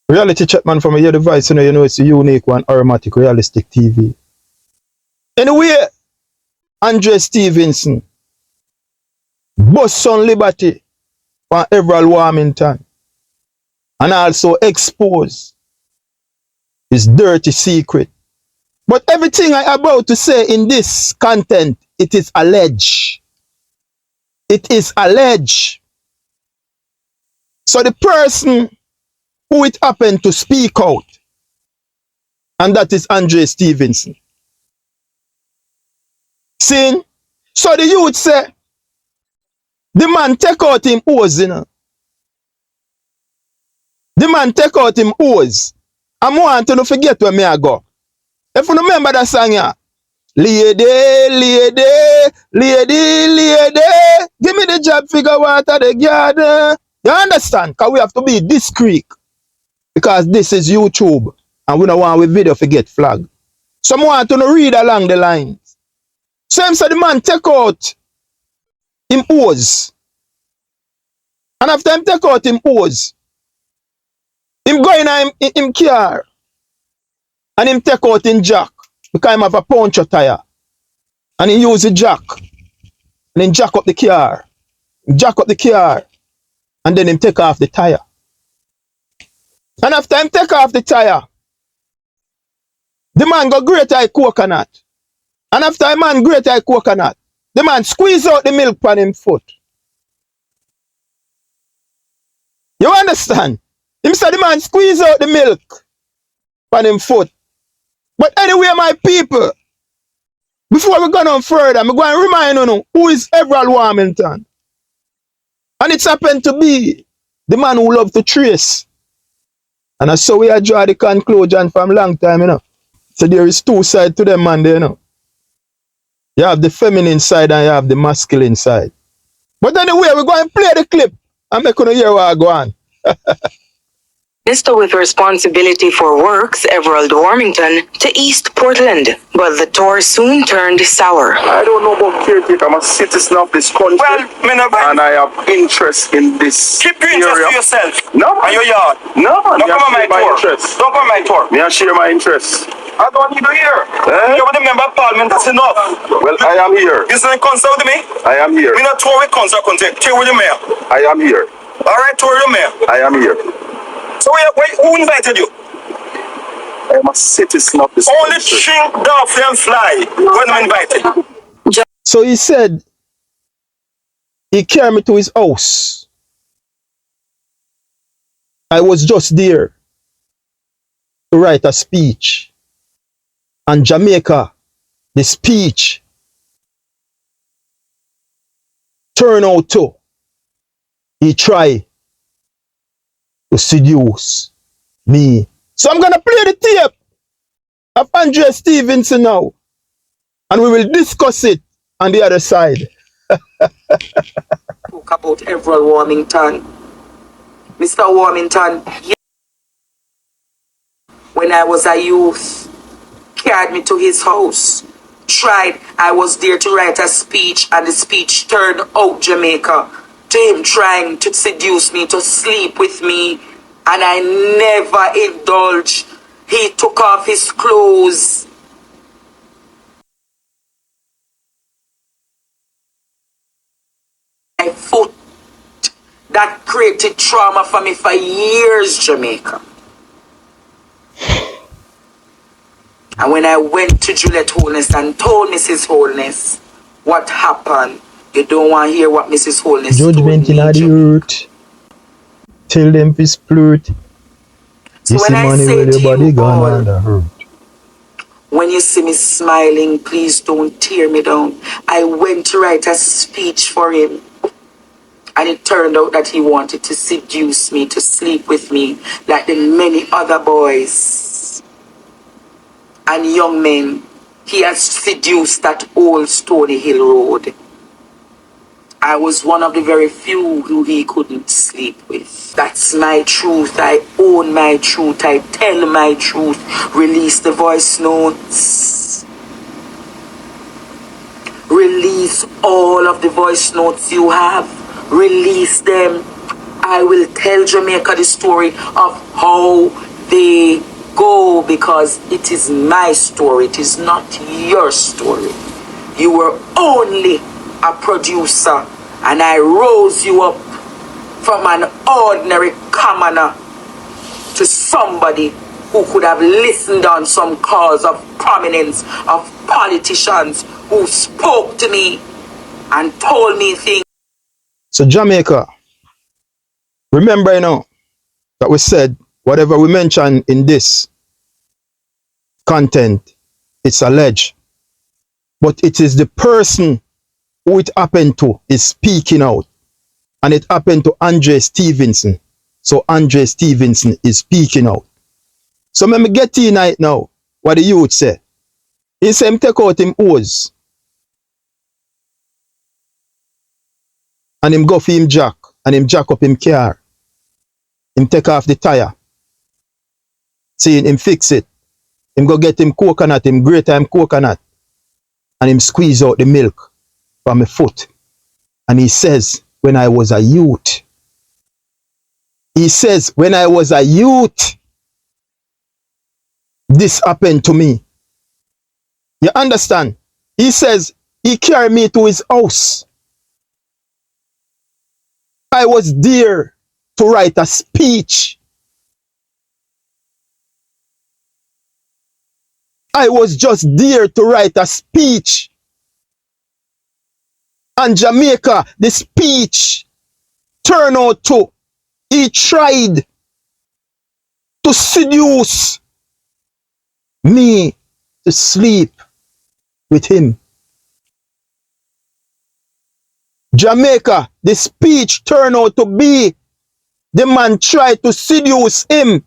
Reality check man from your device, you know it's a unique one, aromatic, realistic TV. Anyway, Andre Stevenson, bust on Liberty from Everald Warmington, and also expose his dirty secret. But everything I about to say in this content, it is alleged. It is alleged. So the person who it happened to speak out, and that is Andre Stevenson. See? So the youth say, the man take out him hose, you know. The man take out him hose. I want to forget where me I go. If you remember that song here, lady, lady, lady, lady, give me the job, figure water the garden. You understand? Because we have to be discreet. Because this is YouTube. And we don't want our video to get flagged. Some want to read along the lines. Same so the man take out him hose. And after him take out him hose, him go in him car. And him take out him jack. Because him have a puncture tire. And he use the jack. And him jack up the car. Jack up the car. And then him take off the tire. And after him take off the tire, the man go grate a coconut. And after a man grate a coconut, the man squeeze out the milk from him foot. You understand? Him say the man squeeze out the milk from him foot. But anyway, my people, before we go on further, I'm going to remind you who is Everald Warmington. And it's happened to be the man who loved to trace. And that's so we are draw the conclusion from long time, you know. So there is two sides to them, man, there, you know. You have the feminine side and you have the masculine side. But anyway, we're going to play the clip and make you hear what I go on. Minister with responsibility for works, Everald Warmington, to East Portland, but the tour soon turned sour. I don't know about caretaker. I'm a citizen of this country, and I have interest in this. Keep your interest to yourself. No, and your yard. No, don't come on my tour. Interest. Don't come on my tour. Me I share my interest. I don't need to hear. You're the member of parliament. That's enough. Well, I am here. You saying concert with me? I am here. We not tour with concert. Tour with the mayor. I am here. All right, tour with the mayor. I am here. So who invited you? I am a citizen of this Only country. shrink, dove, and fly when I'm invited. So he said, he carried me to his house. I was just there to write a speech. And Jamaica, the speech turned out to, he tried to seduce me. So I'm going to play the tape of Andre Stevenson now. And we will discuss it on the other side. Talk about Everald Warmington. Mr. Warmington, when I was a youth, carried me to his house. I was there to write a speech, and the speech turned out Jamaica. To him trying to seduce me, to sleep with me, and I never indulged. He took off his clothes. My foot. That created trauma for me for years, Jamaica. And when I went to Juliet Holness and told Mrs. Holness what happened, you don't want to hear what Mrs. Holness Judgment in the earth. Tell them to split. So You see when I money say with to your body you gone all, under hurt. when you see me smiling, please don't tear me down. I went to write a speech for him. And it turned out that he wanted to seduce me, to sleep with me, like the many other boys and young men. He has seduced that old Stony Hill Road. I was one of the very few who he couldn't sleep with. That's my truth. I own my truth. I tell my truth. Release the voice notes. Release all of the voice notes you have. Release them. I will tell Jamaica the story of how they go, because it is my story. It is not your story. You were only a producer, and I rose you up from an ordinary commoner to somebody who could have listened on some cause of prominence, of politicians who spoke to me and told me things. So Jamaica, remember, you know, that we said whatever we mention in this content, it's alleged. But it is the person who it happened to is speaking out. And it happened to Andre Stevenson. So Andre Stevenson is speaking out. So let me get in right now what the youth say. He say him take out him hose. And him go for him jack. And him jack up him car. Him take off the tire. See him fix it. Him go get him coconut. Him grate him coconut. And him squeeze out the milk from my foot. And he says, when I was a youth. He says, when I was a youth, this happened to me. You understand? He says, he carried me to his house. I was there to write a speech. I was just there to write a speech. And Jamaica, the speech turned out to, he tried to seduce me to sleep with him. Jamaica, the speech turned out to be, the man tried to seduce him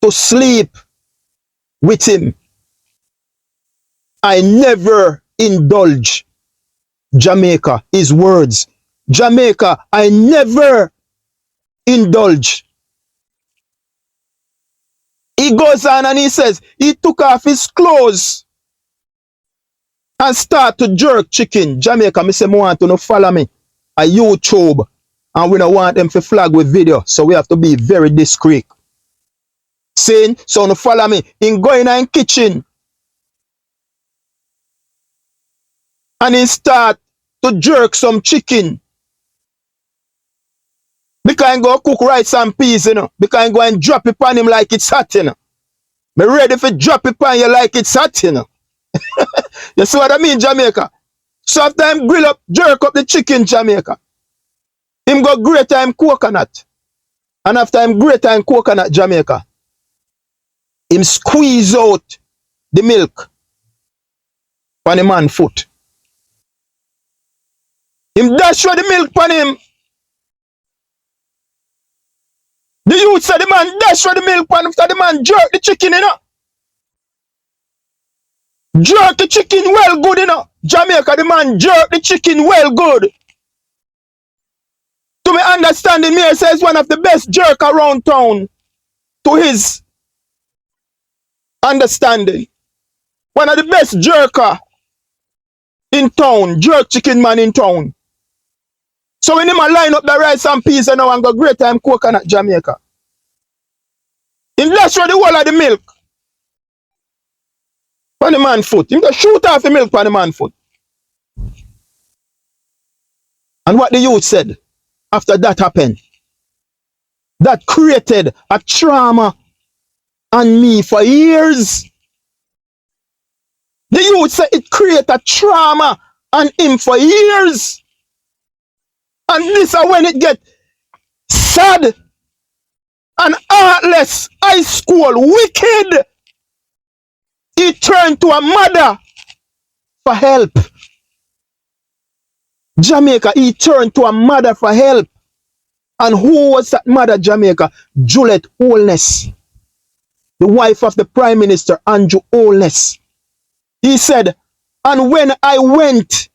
to sleep with him. I never indulge Jamaica, his words. Jamaica, I never indulge. He goes on and he says, he took off his clothes and start to jerk chicken. Jamaica, me say, I want to follow me a YouTube, and we don't want them to flag with video, so we have to be very discreet. Saying, so no follow me. In going in kitchen, and he start to jerk some chicken. Because I go cook rice and peas, you know. Because I go and drop it on him like it's hot, you know. Me ready for drop it on you like it's hot, you know. You see what I mean, Jamaica? So after him grill up, jerk up the chicken, Jamaica, him go grate him coconut. And after him grate him coconut, Jamaica, him squeeze out the milk on the man's foot. Him dash out the milk on him. The youth said the man dash out the milk on him after the man jerk the chicken, you know. Jerk the chicken well good, you know. Jamaica, the man jerk the chicken well good. To me understanding, me says one of the best jerk around town. To his understanding. One of the best jerker in town. Jerk chicken man in town. So when him a line up the rice and peas and now and go great time coconut, Jamaica. Him dash out the whole of the milk on the man's foot. Him go shoot off the milk on the man's foot. And what the youth said after that happened, that created a trauma on me for years. The youth said it created a trauma on him for years. And this is when it get sad and heartless, high school, wicked. He turned to a mother for help. Jamaica, he turned to a mother for help. And who was that mother, Jamaica? Juliet Holness, the wife of the Prime Minister, Andrew Holness. He said, and when I went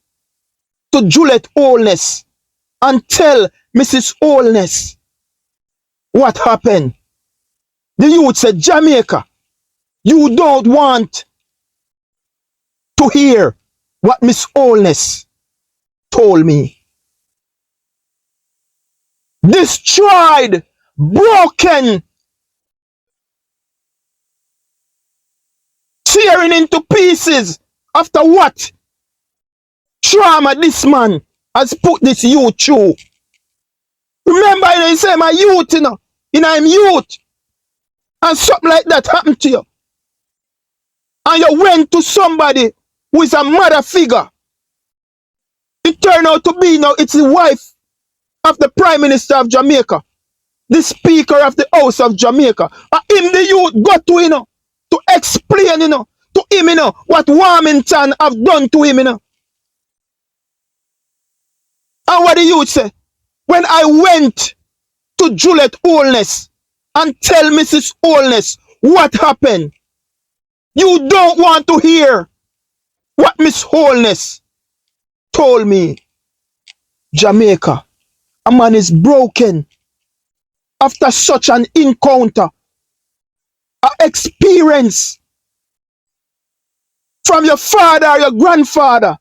to Juliet Holness and tell Mrs. Holness what happened, the youth said, Jamaica, you don't want to hear what Miss Holness told me. destroyed, broken, tearing into pieces after what trauma this man has put this youth through. Remember, he say my youth, I'm youth, and something like that happened to you. And you went to somebody who is a mother figure. It turned out to be now it's the wife of the Prime Minister of Jamaica, the Speaker of the House of Jamaica. And him, the youth, got to, to explain, to him, what Warmington have done to him, And what the youth say? When I went to Juliet Holness and tell Mrs. Holness what happened, you don't want to hear what Miss Holness told me. Jamaica, a man is broken after such an encounter, an experience from your father or your grandfather,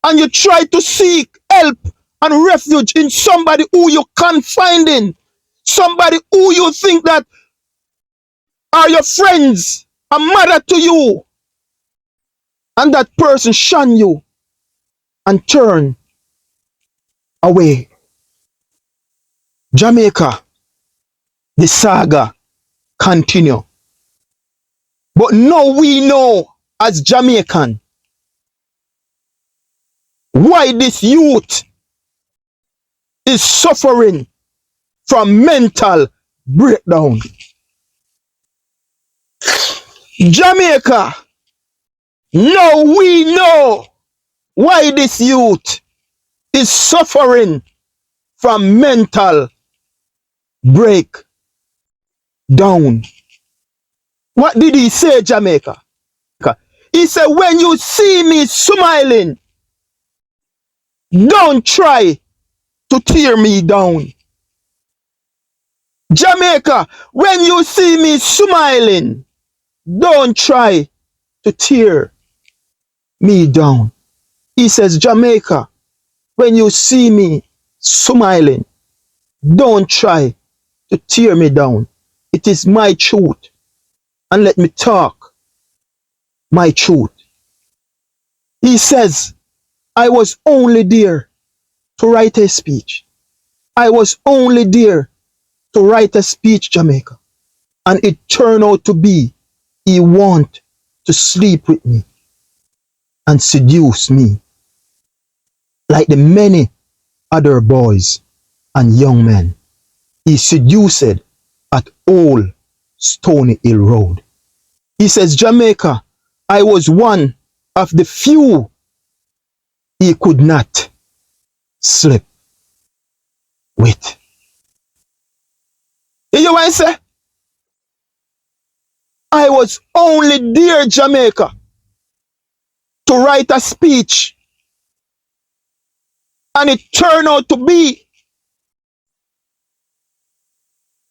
and you try to seek help and refuge in somebody who you can't find in, somebody who you think that are your friends, a mother to you, and that person shun you and turn away. Jamaica, the saga continue. But now we know as Jamaican why this youth is suffering from mental breakdown. Jamaica, now we know why this youth is suffering from mental breakdown. What did he say, Jamaica? He said, when you see me smiling, don't try to tear me down. Jamaica, when you see me smiling, don't try to tear me down. He says, Jamaica, when you see me smiling, don't try to tear me down. It is my truth. And let me talk my truth. He says, I was only there to write a speech. I was only there to write a speech, Jamaica. And it turned out to be he want to sleep with me and seduce me like the many other boys and young men he seduced at Old Stony Hill Road. He says, Jamaica, I was one of the few he could not sleep with. You know what I say? I was only there, Jamaica, to write a speech. And it turned out to be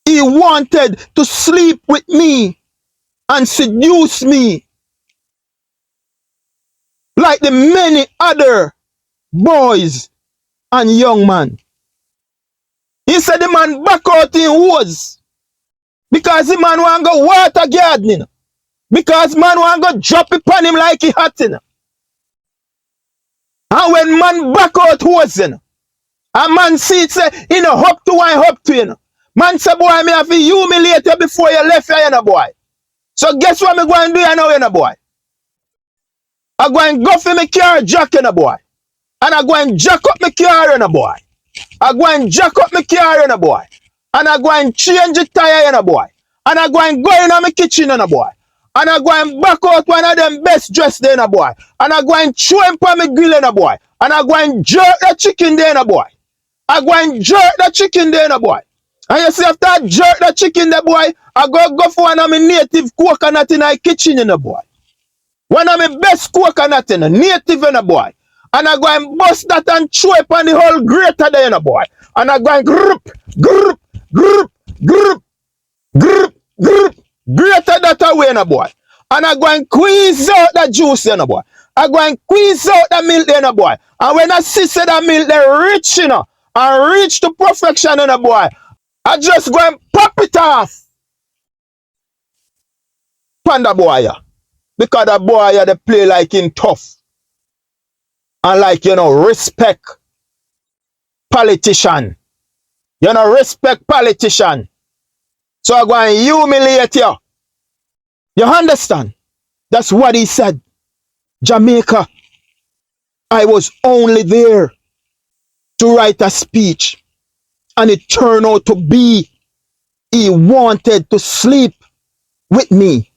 he wanted to sleep with me and seduce me like the many other boys and young men. He said the man back out in woods because the man want go water gardening. Because man want go drop it on him like he hot. And when man back out woods, a man see it say, he no up to one up to. Man say, boy, me have to humiliate you before you left here, boy. So guess what me going to do now, boy? I go and go for my car jack, boy. And I go and jack up my car, boy. I go and jack up my car, boy. And I go and change the tire, boy. And I go and go in my kitchen, boy. And I go and back out one of them best dressed there, boy. And I go and throw him on my grill, boy. And I go and jerk the chicken there, boy. I go and jerk the chicken there, boy. And you see, after I jerk the chicken there, boy, I go for one of my native coconut in my kitchen, boy. One of my best coconut in native, boy. And I go and bust that and throw it on the whole grater there, boy. And I go and grip, grip, grip, grip, grip, grip, grater that away, boy. And I go and squeeze out that juice, boy. I go and squeeze out that milk, boy. And when I see that milk, they're rich, and reach to perfection in a boy. I just go and pop it off. Panda boy. Because the boy they play like in tough. And like, respect politician. Respect politician. So I go and humiliate you. You understand? That's what he said. Jamaica, I was only there to write a speech. And it turned out to be he wanted to sleep with me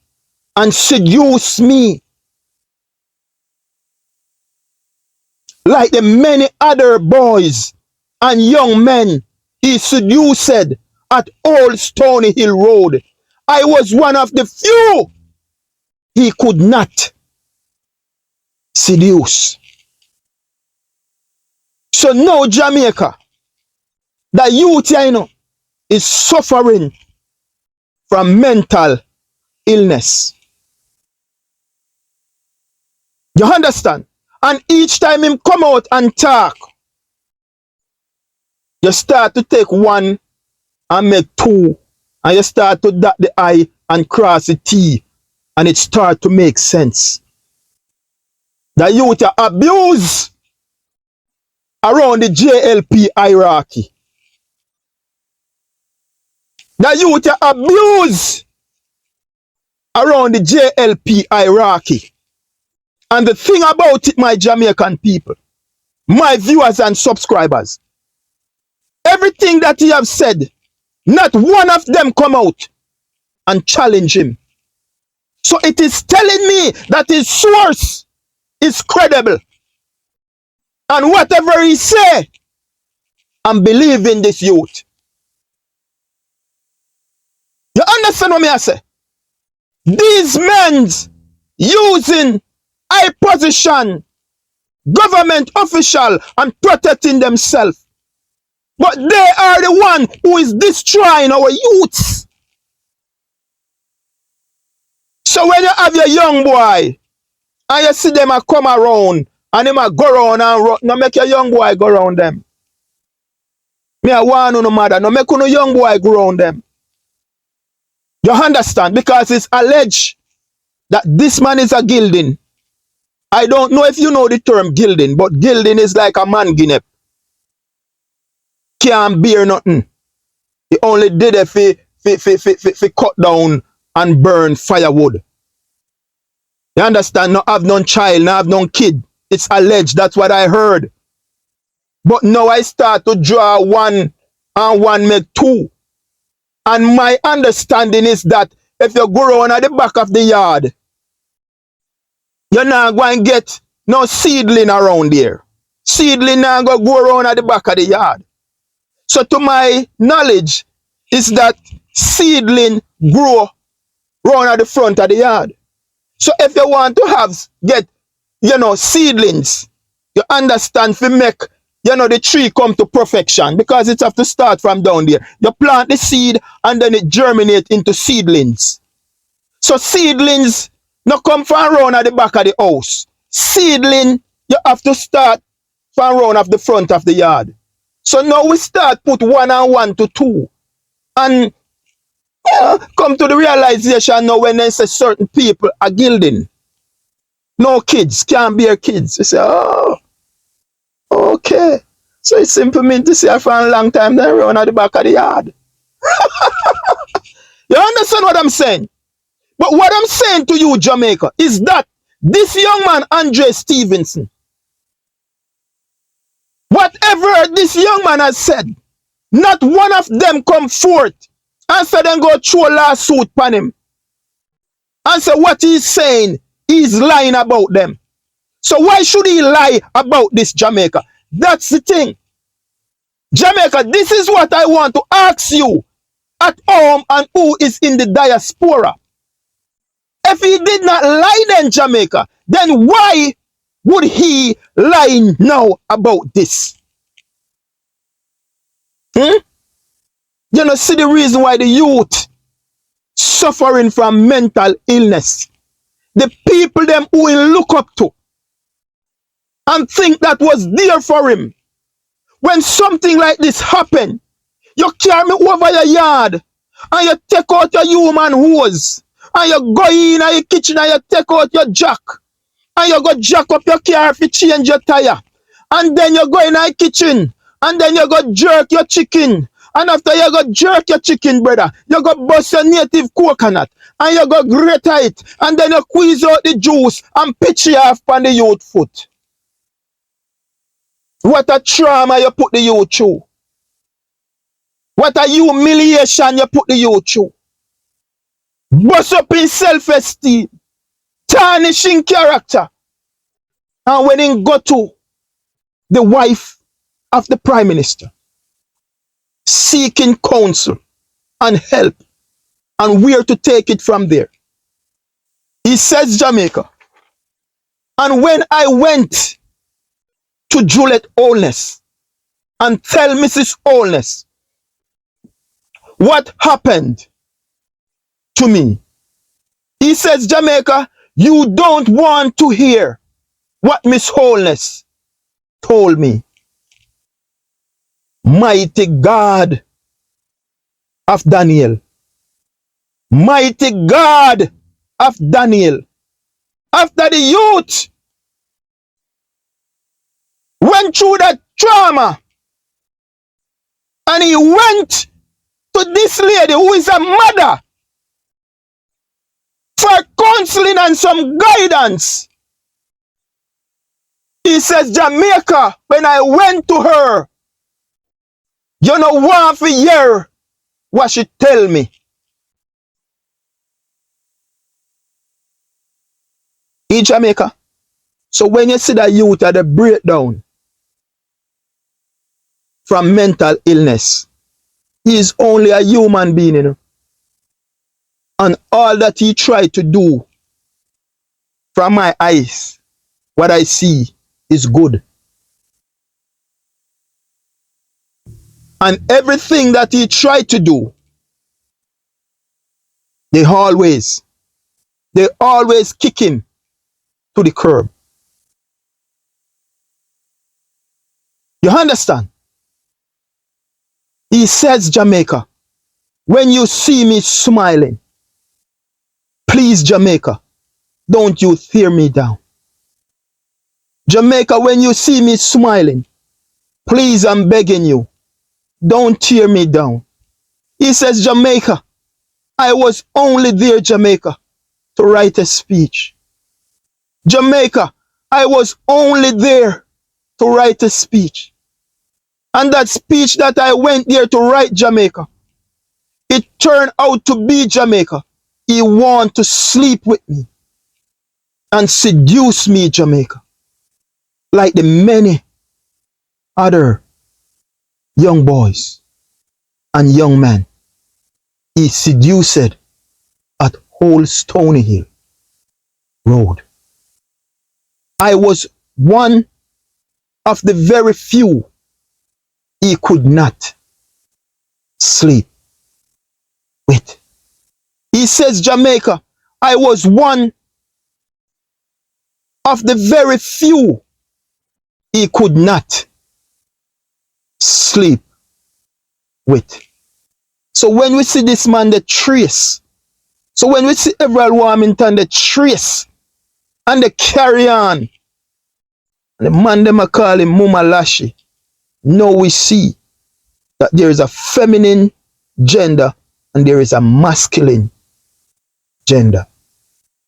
and seduce me like the many other boys and young men he seduced at Old Stony Hill Road. I was one of the few he could not seduce. So now Jamaica, the youth is suffering from mental illness. You understand? And each time him come out and talk, you start to take one and make two, and you start to dot the I and cross the T, and it start to make sense. The youth abuse around the JLP hierarchy. The youth abuse around the JLP hierarchy. And the thing about it, my Jamaican people, my viewers and subscribers, everything that he have said, not one of them come out and challenge him. So it is telling me that his source is credible. And whatever he say, I'm believing this youth. You understand what I say? These men using high position, government official and protecting themselves. But they are the one who is destroying our youths. So when you have your young boy and you see them a come around and them a go around and no make your young boy go around them. Me a warn no mother, no make no young boy go around them. You understand? Because it's alleged that this man is a gilding. I don't know if you know the term gilding, but gilding is like a man guinea. Can't bear nothing. He only did it for cut down and burn firewood. You understand? Not have no child, not have no kid. It's alleged. That's what I heard. But now I start to draw one and one make two. And my understanding is that if you go around at the back of the yard, you're not going to get no seedling around there. Seedling not going to go around at the back of the yard. So to my knowledge, is that seedling grow around at the front of the yard. So if you want to get seedlings, you understand, to make the tree come to perfection, because it have to start from down there. You plant the seed and then it germinate into seedlings. So seedlings not come from around at the back of the house. Seedling, you have to start from around at the front of the yard. So now we start put 1 and 1 to 2. And come to the realization now when they say certain people are gilding. No kids, can't bear kids. You say, oh, okay. So it's simple mean to say for a long time they run at the back of the yard. You understand what I'm saying? But what I'm saying to you, Jamaica, is that this young man, Andre Stevenson, whatever this young man has said, not one of them come forth and say then go throw a lawsuit upon him. And say what he's saying, he's lying about them. So why should he lie about this, Jamaica? That's the thing. Jamaica, this is what I want to ask you at home and who is in the diaspora. If he did not lie then, Jamaica, then why would he lie now about this? You see the reason why the youth suffering from mental illness. The people them who he look up to and think that was there for him When something like this happen, you carry me over your yard and you take out your human hose and you go in your kitchen and you take out your jack and you go jack up your car if you change your tire. And then you go in your kitchen and then you go jerk your chicken. And after you go jerk your chicken, brother, you go bust your native coconut and you go grate it and then you squeeze out the juice and pitch it off on the youth foot. What a trauma you put the youth through. What a humiliation you put the youth through. Bust up in self-esteem, tarnishing character. And when he go to the wife of the prime minister, seeking counsel and help and where to take it from there. He says Jamaica. And when I went to Juliet Holness and tell Mrs. Holness what happened to me, he says, Jamaica, you don't want to hear what Miss Holness told me. Mighty God of Daniel. Mighty God of Daniel. After the youth went through that trauma and he went to this lady who is a mother for counseling and some guidance. He says, Jamaica, when I went to her, you know want to hear what she tell me. In Jamaica. So when you see that youth at the breakdown from mental illness, he is only a human being, you know. And all that he tried to do from my eyes, what I see is good. And everything that he tried to do, they always kick him to the curb. You understand? He says, Jamaica, when you see me smiling, please, Jamaica, don't you tear me down. Jamaica, when you see me smiling, please, I'm begging you, don't tear me down. He says, Jamaica, I was only there, Jamaica, to write a speech. Jamaica, I was only there to write a speech. And that speech that I went there to write, Jamaica, it turned out to be, Jamaica, he want to sleep with me and seduce me, Jamaica, like the many other young boys and young men he seduced at Old Stony Hill Road. I was one of the very few he could not sleep with. He says, Jamaica, I was one of the very few he could not sleep with. So when we see this man, the trace. So when we see Everald Warmington, the trace and the carry on. And the man them a call him Muma Lashy. Now we see that there is a feminine gender and there is a masculine gender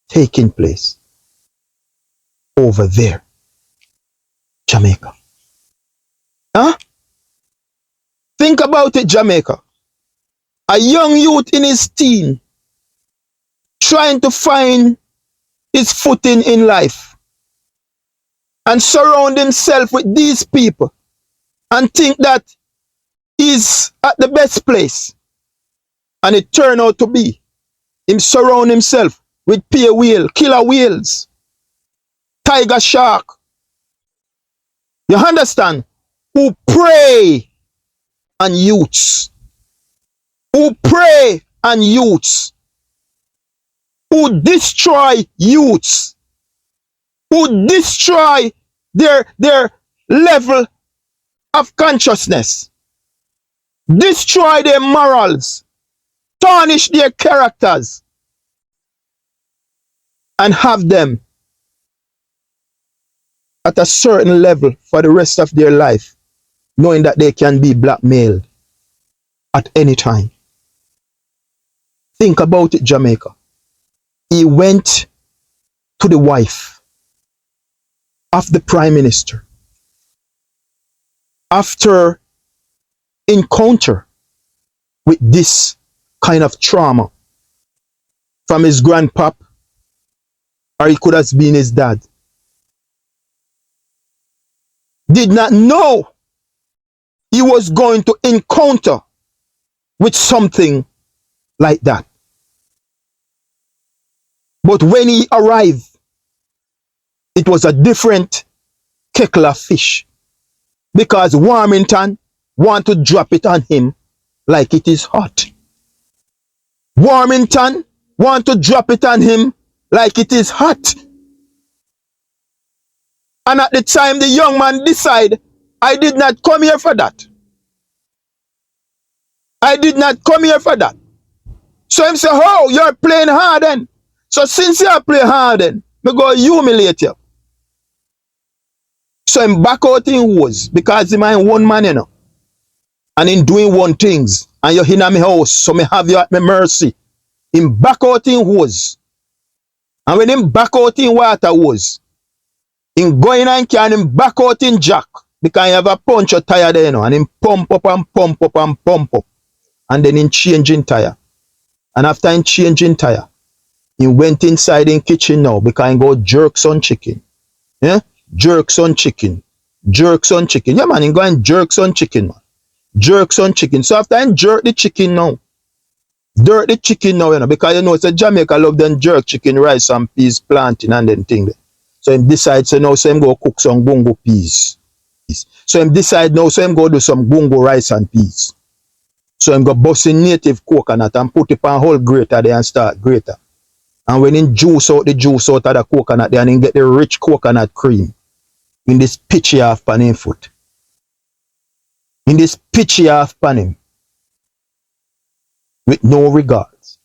taking place over there. Jamaica. Huh? Think about it, Jamaica. A young youth in his teen trying to find his footing in life and surround himself with these people and think that he's at the best place. And it turned out to be him surround himself with pay whale, killer whales, tiger shark. You understand? Who prey on youths. Who prey on youths. Who destroy youths. Who destroy their level of consciousness, destroy their morals, tarnish their characters, and have them at a certain level for the rest of their life, knowing that they can be blackmailed at any time. Think about it, Jamaica. He went to the wife of the Prime Minister after encounter with this kind of trauma from his grandpap, or he could have been his dad. Did not know he was going to encounter with something like that. But when he arrived, it was a different kettle of fish, because Warmington want to drop it on him like it is hot. Warmington want to drop it on him like it is hot. And at the time the young man decided, I did not come here for that. I did not come here for that. So him say, oh, you're playing hard then. So since you play hard then, me go humiliate you. So him back out in wars, because him ain't one man, you know. And in doing one things, and you're in my house, so me have you at my mercy. Him back out in wars. And when him back out in water wars, him going and can him back out in jack, because he have a punch or tire there, you know, and him pump up and pump up and pump up. And then him changing tire. And after him changing tire, he went inside in kitchen now, because he go jerk some chicken. Yeah? Jerk some chicken. Jerk some chicken. Yeah, man, he go and jerk some chicken, man. Jerk some chicken. So after him jerk the chicken now, dirt the chicken now, you know, because you know it's a Jamaica love them jerk chicken, rice and peas, planting and then thing there. So him decide, so now so him go cook some gungo peas. So him decide now, so him go do some gungo rice and peas. So him go bust in native coconut and put it on whole grater there and start grater. And when him juice out the juice out of the coconut there, and him get the rich coconut cream in this pitchy half pan him foot. In this pitchy half pan him. With no regards.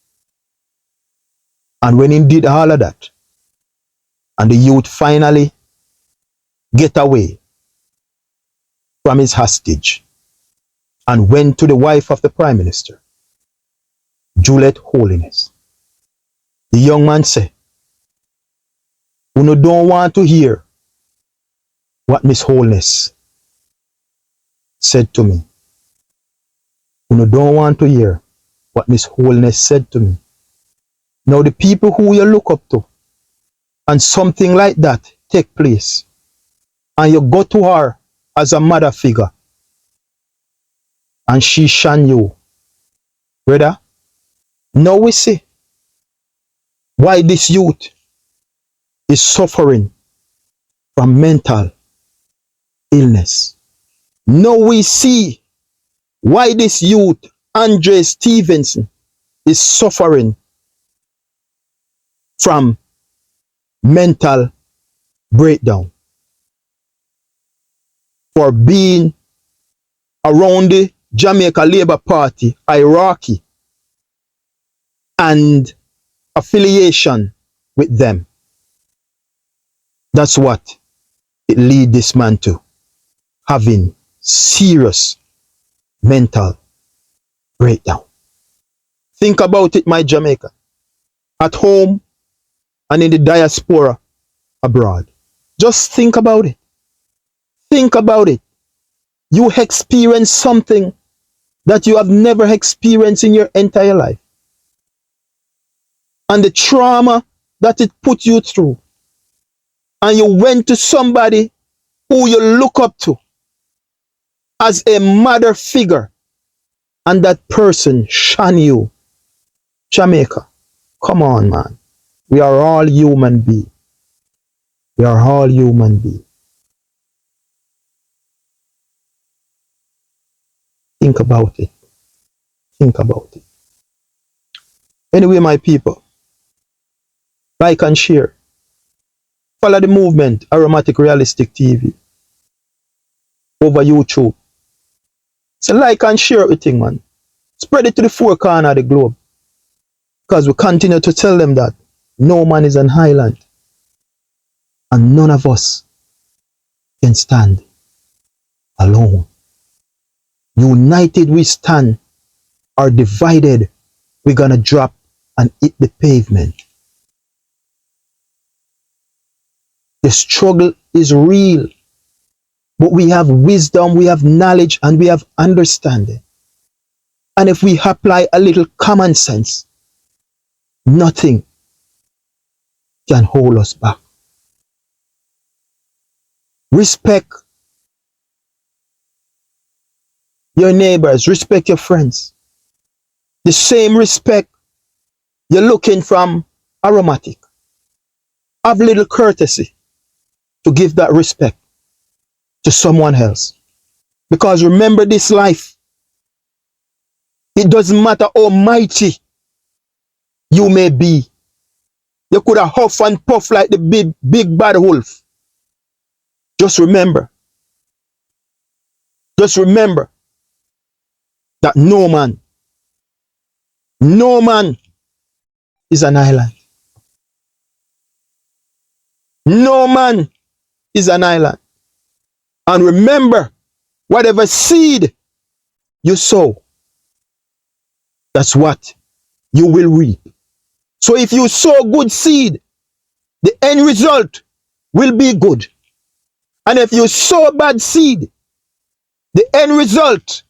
And when he did all of that, and the youth finally get away from his hostage and went to the wife of the Prime Minister, Juliet Holiness, the young man said, "You don't want to hear what Miss Holiness said to me. You don't want to hear what Miss Holiness said to me. Now the people who you look up to, and something like that take place, and you go to her as a mother figure, and she shun you, brother, now we see why this youth is suffering from mental illness. Now we see why this youth, Andre Stevenson, is suffering from mental breakdown. For being around the Jamaica Labour Party hierarchy and affiliation with them. That's what it lead this man to having serious mental breakdown. Think about it, my Jamaica. At home and in the diaspora abroad. Just think about it. Think about it. You experience something that you have never experienced in your entire life. And the trauma that it put you through. And you went to somebody who you look up to as a mother figure. And that person shun you. Jamaica, come on, man. We are all human beings. We are all human beings. Think about it. Think about it. Anyway, my people, like and share. Follow the movement, Aromatic Realistic TV. over YouTube. So like and share everything, man. Spread it to the four corners of the globe. Because we continue to tell them that no man is an island. And none of us can stand alone. United we stand, or divided we're gonna drop and hit the pavement. The struggle is real, but we have wisdom, we have knowledge, and we have understanding. And if we apply a little common sense, nothing can hold us back. Respect your neighbors, respect your friends. The same respect you're looking from Aromatic. Have little courtesy to give that respect to someone else. Because remember this life, it doesn't matter how mighty you may be. You could have huff and puff like the big bad wolf. Just remember that no man is an island. No man is an island. And remember, whatever seed you sow, that's what you will reap. So if you sow good seed, the end result will be good. And if you sow bad seed, the end result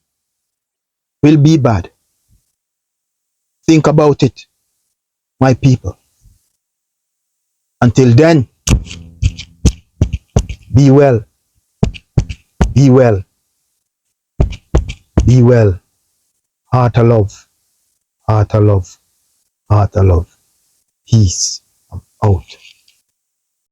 will be bad. Think about it, my people. Until then, be well, be well, be well. Heart of love, heart of love, heart of love. Peace.